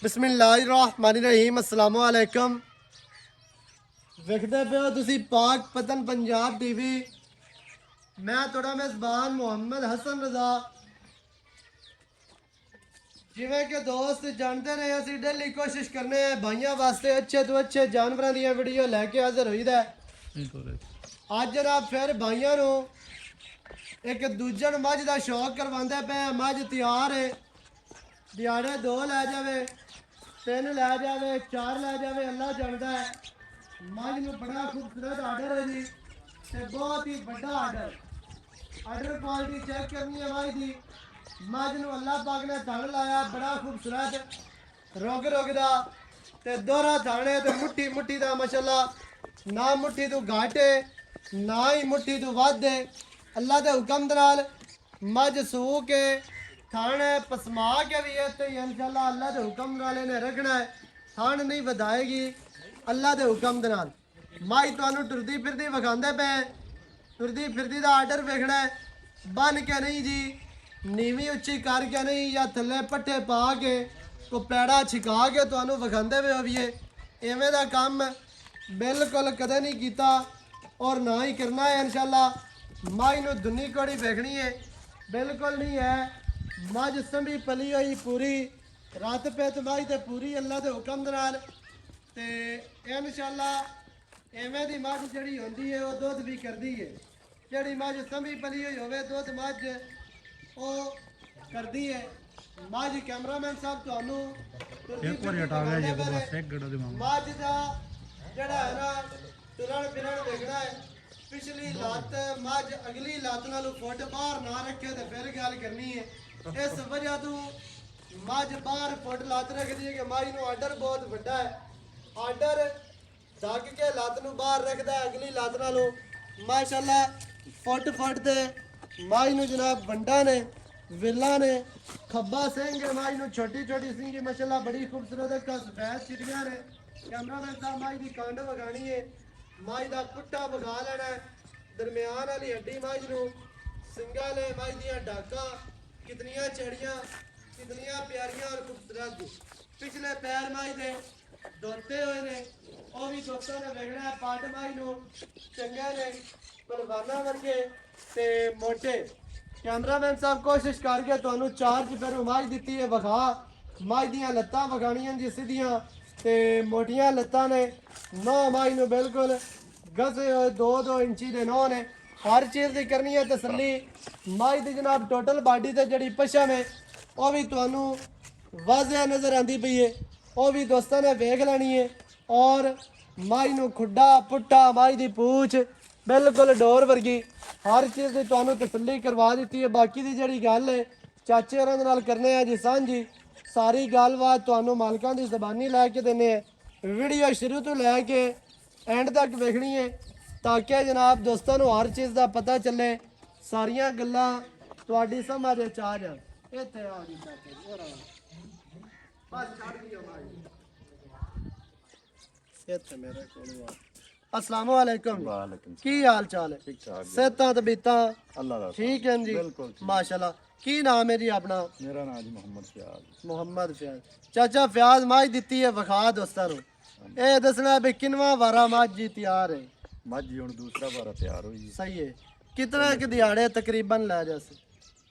बिस्मिल्लाहिर्रहमानिर्रहीम अस्सलाम वालेकुम। ਵੇਖਦੇ ਪਿਓ ਤੁਸੀਂ ਪਾਕ ਪਤਨ ਪੰਜਾਬ ਟੀਵੀ। ਮੈਂ ਤੁਹਾਡਾ ਮੇਜ਼ਬਾਨ ਮੁਹੰਮਦ ਹਸਨ ਰਜ਼ਾ। ਜਿਵੇਂ ਕਿ ਦੋਸਤ ਜਾਣਦੇ ਨੇ ਅਸੀਂ ਡੇਲੀ ਕੋਸ਼ਿਸ਼ ਕਰਨੇ ਆ ਭਾਈਆਂ ਵਾਸਤੇ ਅੱਛੇ ਤੋਂ ਅੱਛੇ ਜਾਨਵਰਾਂ ਦੀਆਂ ਵੀਡੀਓ ਲੈ ਕੇ ਹਾਜ਼ਰ ਹੋਈਦਾ। ਅੱਜ ਜਨਾਬ ਫਿਰ ਭਾਈਆਂ ਨੂੰ ਇੱਕ ਦੂਜਣ ਮੱਝ ਦਾ ਸ਼ੌਕ ਕਰਵਾਉਂਦੇ ਪਏ। ਮੱਝ ਤਿਆਰ ਹੈ, ਦਿਹਾੜੇ 2 ਲੈ ਜਾਵੇ, 3 ਲੈ ਜਾਵੇ, 4 ਲੈ ਜਾਵੇ, ਅੱਲਾ ਜਾਣਦਾ है। मझ में बड़ा खूबसूरत आर्डर है जी, बहुत ही बड़ा आर्डर। आर्डर क्वालिटी चेक करनी है मझ की। मझ नूं अल्लाह पाक ने थण लाया बड़ा खूबसूरत, रुग दा दोहरा थाने ते मुट्ठी मुट्ठी दा माशाअल्लाह। ना मुट्ठी तो घट है ना ही मुट्ठी तो वध है। अल्लाह के हुक्म दे नाल मझ सू के थाने पसमा के भी है तो इंशाअल्लाह अल्लाह के हुक्म नाल इन्हें रखना है। थान नहीं वधाएगी अल्लाह के हुक्म दे नाल। मझ तुहानूं टुरदी फिरदी विखांदे पे। टुरदी फिरदी दा आर्डर वेखना है, बन के नहीं जी, नीवी उच्ची करके नहीं, या थल्ले पट्ठे पा के को पैड़ा छिका के तुहानूं विखांदे पे होवीए। इवें दा काम बिल्कुल कदे नहीं कीता और ना ही करना है इंशाअल्लाह। मझ नूं दुनी कोड़ी वेखनी है बिल्कुल नहीं है। मझ संभी पली हुई पूरी रत पित मझ ते पूरी अल्लाह के हुक्म दे नाल। ते इंशाअल्लाह इवें दी मझ जिहड़ी होंदी है वो दुध भी करदी है। जिहड़ी मझ संभी पली हुई होवे दुध मझ वो करदी है। मझ कैमरामैन साहब तुहानूं एक बार हटा गया जी बस एक गड़ा दे मझ दा जिहड़ा है ना तुरण फिरण देखना है। पिछली लत मझ अगली लत नालों फुट बाहर ना रखे तो फिर गल करनी है। इस वजह तो मझ बाहर फुट लत रखदी है कि मझ नूं आर्डर बहुत वड्डा है। आर्डर ढक के लत नूं बाहर रखदा है अगली लत नालों माशाअल्लाह। फुट ते मझ नूं जनाब वंडा ने विला ने खब्बा सिंह है। मझ नूं छोटी छोटी सिंगी माशाअल्लाह बड़ी खूबसूरत है। सफेद चिड़ियां ने। कैमरामैन साहब मझ दी कंड वगानी है, मझ दा पुट्टा वगा लेना है। दरम्यान वाली हड्डी मझ नूं सिंगा ने मझ दियां डाका कितनियां चढ़ियां कितनियां प्यारियां और खूबसूरत। पिछले पैर मझ दे धोते हुए ने वो भी दोस्तों ने वेखना है। पट मझ नूं चंगे ने पलवाना वर्गे ते मोटे। कैमरामैन साहब कोशिश करके तुहानूं 4 चफेरों मझ दित्ती है विखा। मझ दियां लत्तां विखाणियां जी सीधियां ते मोटियां लत्तां ने। नौ मझ नूं बिल्कुल गसे हुए 2-2 इंची दे नौ ने। हर चीज़ की करनी है तसल्ली। मझ दी जनाब टोटल बाडी ते जिहड़ी पछम है वो भी तुहानूं वाज़िह नज़र आती पई है, वो भी दोस्तों ने वेख लेनी है। और मझ नूं खुड्डा पुट्ठा मझ दी पूछ बिल्कुल डोर वर्गी हर चीज़ की तुहानूं तसल्ली करवा दी है। बाकी दी जिहड़ी गल है चाचे होरां दे नाल करने आ जी सांझी। सारी गलबात तुहानूं मालकां दी ज़बानी लैके देने है। वीडियो शुरू तो लैके एंड तक वेखनी है ताकि जनाब दोस्तों नूं हर चीज़ का पता चले। सारियां गल्लां तुहाडी समझ च आ जाण। इत्थे आ जी चाचे जी होर बस छड़ दियो भाई इत्थे मेरे कोल आ। अस्सलाम वालेकुम। वालेकुम की हाल चाल है? ठीक ठाक सेहतां तबीयतां अल्लाह दा ठीक है जी? बिल्कुल ठीक। माशाल्लाह। की नाम है जी अपना? मेरा नाम जी मोहम्मद फयाज। मोहम्मद फयाज। चाचा फयाज मझ दित्ती है विखा दोस्तां नूं। ਇਹ ਦੱਸਣਾ ਵੀ ਕਿੰਨਵਾਂ ਵਾਰਾ ਮੱਝ ਜੀ ਤਿਆਰ ਹੈ? मझ ਹੁਣ दूसरा बार तैयार हुई है। ਸਹੀ ਹੈ। ਕਿਤਨੇ ਕਿ ਦਿਹਾੜੇ ਤਕਰੀਬਨ ਲੈ ਜਾਸੇ?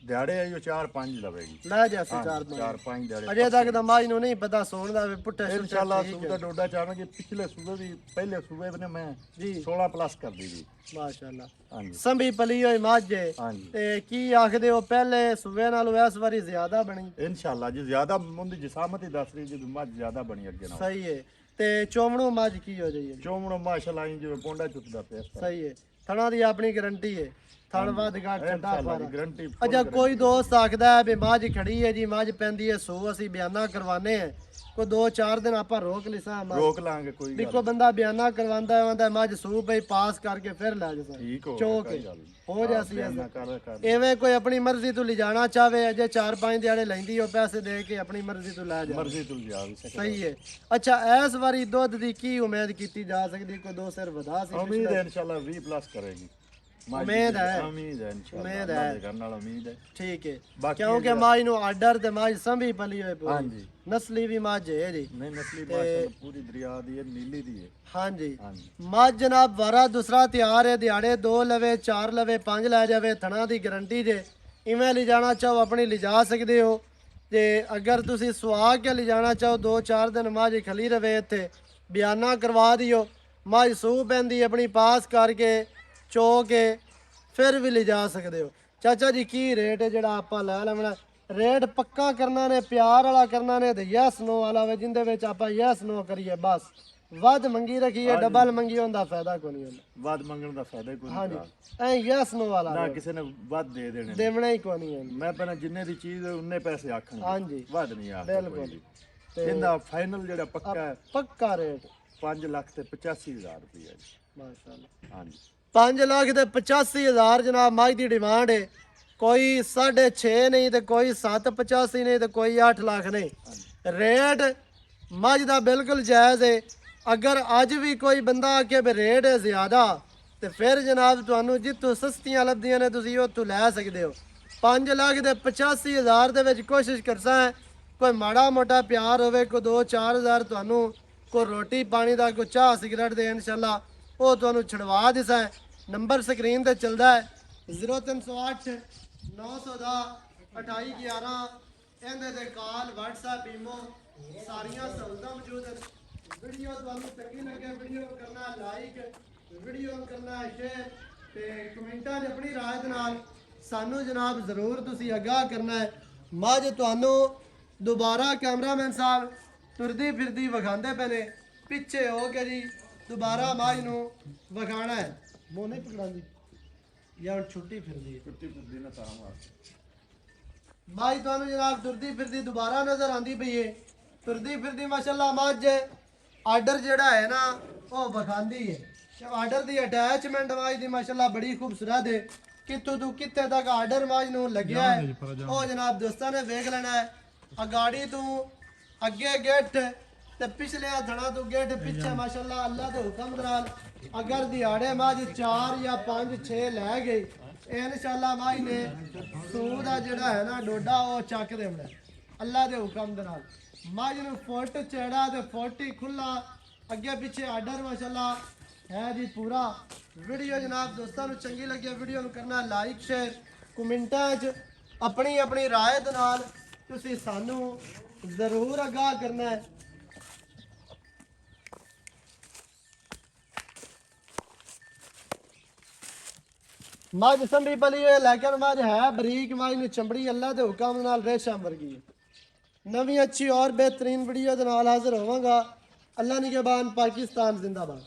दिहाड़े आई 4-5 लवेगी। ਲੈ ਜਾਸੇ 4-5 4-5 दिहाड़े ਅਜੇ ਤੱਕ ਤਾਂ ਮੱਝ ਨੂੰ ਨਹੀਂ ਪਤਾ ਸੌਣ ਦਾ ਵੀ ਪੁੱਠੇ इंशाल्लाह सूबे डोडा चाहेंगे। पिछले सूबे भी पहले सूबे ने मैं जी 16 प्लस कर दी थी। ਮਾਸ਼ਾਅੱਲਾ। हाँ जी ਸੰਭੀ ਪਲੀ ਹੋਈ ਮੱਝ ਹੈ हाँ जी ਤੇ ਕੀ ਆਖਦੇ ਹੋ ਪਹਿਲੇ ਸੂਬੇ ਨਾਲੋਂ ਇਸ ਵਾਰੀ ਜ਼ਿਆਦਾ ਬਣੀ? इंशाल्लाह जी ज्यादा मुंदी जिसामत ही दस रही जी मझ ज्यादा बनी अगे ना। ਸਹੀ ਹੈ। ਤੇ ਚੋਮਣੂ ਮੱਝ ਕੀ ਹੋ ਜਾਈਏ? चोमड़ो माशाल्लाह जो पोंडा चुकदा पे ਸਹੀ ਹੈ। ਥਣਾ ਦੀ ਆਪਣੀ ਗਰੰਟੀ ਹੈ। ਥਣ ਵੱਧ ਘੱਟ ਠੰਡਾ इंशाल्लाह ਪਾਰਾ। जी गारंटी। ਅੱਛਾ ਕੋਈ ਦੋਸਤ ਆਖਦਾ ਹੈ ਵੀ ਮੱਝ ਖੜੀ ਹੈ ਜੀ, ਮੱਝ ਪੈਂਦੀ ਹੈ ਸੋ ਅਸੀਂ ਬਿਆਨਾ ਕਰਵਾਨੇ ਹੈ ਕੋਈ 2-4 ਦਿਨ ਆਪਾਂ ਰੋਕ ਲਿਸਾ ਮੱਝ रोक लांगे कोई ਵੀ गल ਕੋਈ ਬੰਦਾ ਬਿਆਨਾ ਕਰਵਾਉਂਦਾ ਹੈ ਆਂਦਾ ਮੱਝ ਸੂ ਪਈ ਪਾਸ ਕਰਕੇ ਫਿਰ ਲੈ ਜਾ ठीक हो ਚੋਕ कोई गल नहीं। ਹੋ ਜਾਸੀ ना कर ਐਵੇਂ ਕੋਈ ਆਪਣੀ ਮਰਜ਼ੀ ਤੋਂ ਲਿਜਾਣਾ ਚਾਹਵੇ ਅਜੇ 4-5 ਦਿਹਾੜੇ ਲੈਂਦੀ ਉਹ ਪੈਸੇ ਦੇ ਕੇ ਆਪਣੀ ਮਰਜ਼ੀ ਤੋਂ ਲੈ ਜਾ। मर्जी तुल जा भी सके। ਸਹੀ ਹੈ। ਅੱਛਾ ਇਸ ਵਾਰੀ ਦੁੱਧ ਦੀ ਕੀ ਉਮੀਦ ਕੀਤੀ ਜਾ ਸਕਦੀ? ਕੋਈ 2 ਸਿਰ ਵਧਾ ਸੀ? उम्मीद है इंशाल्लाह 20 प्लस करेगी। ਉਮੀਦ ਹੈ ਉਮੀਦ ਹੈ ਇਨਸ਼ਾਅੱਲਾ ਉਮੀਦ ਅੱਲਾਹ ਹੈ। ਦੇ ਘਰ ਨਾਲ ਉਮੀਦ ਹੈ ਠੀਕ ਹੈ ਬਾਕੀ ਕਿਉਂਕਿ ਮਾਝ ਨੂੰ ਆਰਡਰ ਤੇ ਮਾਝ ਸੰਭੀ ਪਲੀ ਹੋਏ ਪੂਰੀ ਹਾਂਜੀ ਨਸਲੀ ਵੀ ਮਾਝ ਹੈ ਜੀ ਨਹੀਂ ਨਸਲੀ ਮਾਸ਼ਾਅੱਲਾ ਪੂਰੀ ਦਰਿਆ ਦੀ ਹੈ ਨੀਲੀ ਦੀ ਹੈ ਹਾਂਜੀ ਹਾਂਜੀ ਮਾਝ ਜਨਾਬ ਵਾਰਾ ਦੂਸਰਾ ਤਿਆਰ ਹੈ ਦਿਹਾੜੇ 2 ਲਵੇ 4 ਲਵੇ 5 ਲੈ ਜਾਵੇ ਥਣਾ ਦੀ ਗਾਰੰਟੀ ਜੇ ਇਵੇਂ ਲੈ ਜਾਣਾ ਚਾਹੋ ਆਪਣੀ ਲਿਜਾ ਸਕਦੇ ਹੋ ਤੇ ਅਗਰ ਤੁਸੀਂ ਸੁਆ ਕੇ ਲਿਜਾਣਾ ਚਾਹੋ 2-4 ਦਿਨ ਮਾਝ ਖਲੀ ਰਵੇ ਇੱਥੇ ਬਿਆਨਾ ਕਰਵਾ ਦਿਓ ਮਾਝ ਸੂ ਪੈਂਦੀ ਆਪਣੀ ਪਾਸ ਕਰਕੇ ਚੋ ਕੇ ਫਿਰ ਵੀ ਲਿਜਾ ਸਕਦੇ ਹੋ ਚਾਚਾ ਜੀ ਕੀ ਰੇਟ ਹੈ ਜਿਹੜਾ ਆਪਾਂ ਲੈ ਲੈਣਾ ਰੇਟ ਪੱਕਾ ਕਰਨਾ ਨੇ ਪਿਆਰ ਵਾਲਾ ਕਰਨਾ ਨੇ ਤੇ ਯੈਸ ਨੋ ਵਾਲਾ ਵੇ ਜਿੰਦੇ ਵਿੱਚ ਆਪਾਂ ਯੈਸ ਨੋ ਕਰੀਏ ਬਸ ਵੱਧ ਮੰਗੀ ਰੱਖੀਏ ਡਬਲ ਮੰਗੀ ਹੁੰਦਾ ਫਾਇਦਾ ਕੋਈ ਨਹੀਂ ਹੁੰਦਾ ਵੱਧ ਮੰਗਣ ਦਾ ਫਾਇਦਾ ਕੋਈ ਹਾਂਜੀ ਨਹੀਂ ਐ ਯੈਸ ਨੋ ਵਾਲਾ ਨਾ ਕਿਸੇ ਨੇ ਵੱਧ ਦੇ ਦੇਣੇ ਨੇ। ਦੇਵਣਾ ਹੀ ਕੋਈ ਨਹੀਂ ਹੁੰਦਾ ਮੈਂ ਪਹਿਲਾਂ ਜਿੰਨੇ ਦੀ ਚੀਜ਼ ਉਹਨੇ ਪੈਸੇ ਆਖਣ ਹਾਂਜੀ ਵੱਧ ਨਹੀਂ ਆਖਦਾ ਬਿਲਕੁਲ ਤੇ ਇਹਦਾ ਫਾਈਨਲ ਜਿਹੜਾ ਪੱਕਾ ਹੈ ਪੱਕਾ ਰੇਟ 5 ਲੱਖ ਤੇ 85000 ਰੁਪਏ ਜੀ ਮਾਸ਼ਾਅੱਲਾ ਹਾਂਜੀ 5 ਲੱਖ ਤੇ 85000 ਜਨਾਬ ਮਾਝ ਦੀ ਡਿਮਾਂਡ ਹੈ ਕੋਈ 6.5 ਨਹੀਂ ਤੇ ਕੋਈ 7.85 ਨਹੀਂ ਤੇ ਕੋਈ 8 ਲੱਖ ਨਹੀਂ ਰੇਟ ਮੱਝ ਦਾ ਬਿਲਕੁਲ ਜਾਇਜ਼ ਹੈ ਅਗਰ ਅੱਜ ਵੀ ਕੋਈ ਬੰਦਾ ਆਕੇ ਵੀ ਰੇਟ ਹੈ ਜ਼ਿਆਦਾ ਤੇ ਫਿਰ ਜਨਾਬ ਤੁਹਾਨੂੰ ਜਿੱਥੋਂ ਸਸਤੀਆਂ ਲੱਭਦੀਆਂ ਨੇ ਤੁਸੀਂ ਉੱਥੋਂ ਲੈ ਸਕਦੇ ਹੋ 5 ਲੱਖ ਤੇ 85000 ਦੇ ਵਿੱਚ ਕੋਸ਼ਿਸ਼ ਕਰਦਾ ਹੈ ਕੋਈ ਮਾੜਾ ਮੋਟਾ ਪਿਆਰ ਹੋਵੇ ਕੋਈ 2-4000 ਤੁਹਾਨੂੰ ਕੋਈ ਰੋਟੀ ਪਾਣੀ ਦਾ ਕੋਈ ਚਾਹ ਸਿਗਰਟ ਦੇ ਇਨਸ਼ਾਅੱਲਾ ਉਹ ਤੁਹਾਨੂੰ ਛਡਵਾ ਦਿਸਾ ਹੈ ਨੰਬਰ ਸਕਰੀਨ ਤੇ ਚੱਲਦਾ ਹੈ 0308 910 2811 ਇਹਦੇ ਤੇ ਕਾਲ WhatsApp ਈਮੋ ਸਾਰੀਆਂ ਸਹੂਲਤਾਂ ਮੌਜੂਦ ਹਨ ਵੀਡੀਓ ਤੁਹਾਨੂੰ ਚੰਗੀ ਲੱਗੇ ਵੀਡੀਓ ਨੂੰ ਕਰਨਾ ਲਾਈਕ ਵੀਡੀਓ ਨੂੰ ਕਰਨਾ ਸ਼ੇਅਰ ਤੇ ਕਮੈਂਟਾਂ 'ਚ ਆਪਣੀ ਰਾਏ ਦੇ ਨਾਲ ਸਾਨੂੰ ਜਨਾਬ ਜ਼ਰੂਰ ਤੁਸੀਂ ਆਗਾਹ ਕਰਨਾ ਹੈ ਮੱਝ ਤੁਹਾਨੂੰ ਦੁਬਾਰਾ ਕੈਮਰਾਮੈਨ ਸਾਹਿਬ ਤੁਰਦੀ ਫਿਰਦੀ ਵਿਖਾਉਂਦੇ ਪਏ ਨੇ ਪਿੱਛੇ ਹੋ ਕੇ ਜੀ ਦੁਬਾਰਾ ਮੱਝ ਨੂੰ ਵਿਖਾਣਾ ਹੈ ਮੂੰਹ ਨਹੀਂ ਪਕੜਾਂਦੀ ਜਾਂ ਹੁਣ ਛੁੱਟੀ ਫਿਰਦੀ ਹੈ ਕੁੱਤੀ ਪੁੱਦੀ ਨਾ ਤਾਂ ਵਾਸਤੇ ਮੱਝ ਤੁਹਾਨੂੰ ਜਨਾਬ ਤੁਰਦੀ ਫਿਰਦੀ ਦੁਬਾਰਾ ਨਜ਼ਰ ਆਂਦੀ ਪਈ ਏ ਤੁਰਦੀ ਫਿਰਦੀ ਮਾਸ਼ਾਅੱਲਾ ਮੱਝ ਆਰਡਰ ਜਿਹੜਾ ਹੈ ਨਾ ਉਹ ਵਿਖਾਉਂਦੀ ਹੈ ਆਰਡਰ ਦੀ ਅਟੈਚਮੈਂਟ ਮੱਝ ਦੀ ਮਾਸ਼ਾਅੱਲਾ ਬੜੀ ਖੂਬਸੂਰਤ ਹੈ ਕਿੱਥੋਂ ਤੋਂ ਕਿੱਥੇ ਤੱਕ ਆਰਡਰ ਮੱਝ ਨੂੰ ਲੱਗਿਆ ਹੈ ਉਹ ਜਨਾਬ ਦੋਸਤਾਂ ਨੇ ਵੇਖ ਲੈਣਾ ਹੈ ਅਗਾੜੀ ਤੋਂ ਅੱਗੇ ਗੇਟ ਤੇ ਪਿਛਲੇ ਥਣਾ ਤੋਂ ਗੇਟ ਪਿੱਛੇ ਮਾਸ਼ਾਅੱਲਾ ਅੱਲਾਹ ਦੇ ਹੁਕਮ ਨਾਲ ਅਗਰ ਦਿਹਾੜੇ ਮੱਝ 4 ਜਾਂ 5 6 ਲੈ ਗਈ ਇਨਸ਼ਾਅੱਲਾ ਮੱਝ ਨੇ ਸੂਦ ਦਾ ਜਿਹੜਾ ਹੈ ਨਾ ਡੋਡਾ ਉਹ ਚੱਕ ਦੇਣਾ ਅੱਲਾਹ ਦੇ ਹੁਕਮ ਦੇ ਨਾਲ ਮੱਝ ਨੂੰ ਫੁੱਟ ਚੜਾ ਤੇ ਫੁੱਟ ਹੀ ਖੁੱਲਾ ਅੱਗੇ ਪਿੱਛੇ ਆਰਡਰ ਮਾਸ਼ਾਅੱਲਾ ਹੈ ਜੀ ਪੂਰਾ ਵੀਡੀਓ ਜਨਾਬ ਦੋਸਤਾਂ ਨੂੰ ਚੰਗੀ ਲੱਗੇ ਵੀਡੀਓ ਨੂੰ ਕਰਨਾ ਲਾਈਕ ਸ਼ੇਅਰ ਕਮੈਂਟਾਂ 'ਚ ਆਪਣੀ ਆਪਣੀ ਰਾਏ ਦੇ ਨਾਲ ਤੁਸੀਂ ਸਾਨੂੰ ਜ਼ਰੂਰ ਆਗਾਹ ਕਰਨਾ ਹੈ ਮੱਝ ਸੰਭੀ ਪਲੀ ਹੈ ਲੇਕਿਨ ਮੱਝ ਹੈ ਬਰੀਕ ਮੱਝ ਨੂੰ ਚਮੜੀ ਅੱਲਾ ਦੇ ਹੁਕਮ ਨਾਲ ਰੇਸ਼ਮ ਵਰਗੀ ਹੈ ਨਵੀਂ ਅੱਛੀ ਔਰ ਬਿਹਤਰੀਨ ਵੀਡੀਓ ਦੇ ਨਾਲ ਹਾਜ਼ਰ ਹੋਵਾਂਗਾ ਅੱਲਾ ਨਿਗਹਿਬਾਨ ਪਾਕਿਸਤਾਨ ਜ਼ਿੰਦਾਬਾਦ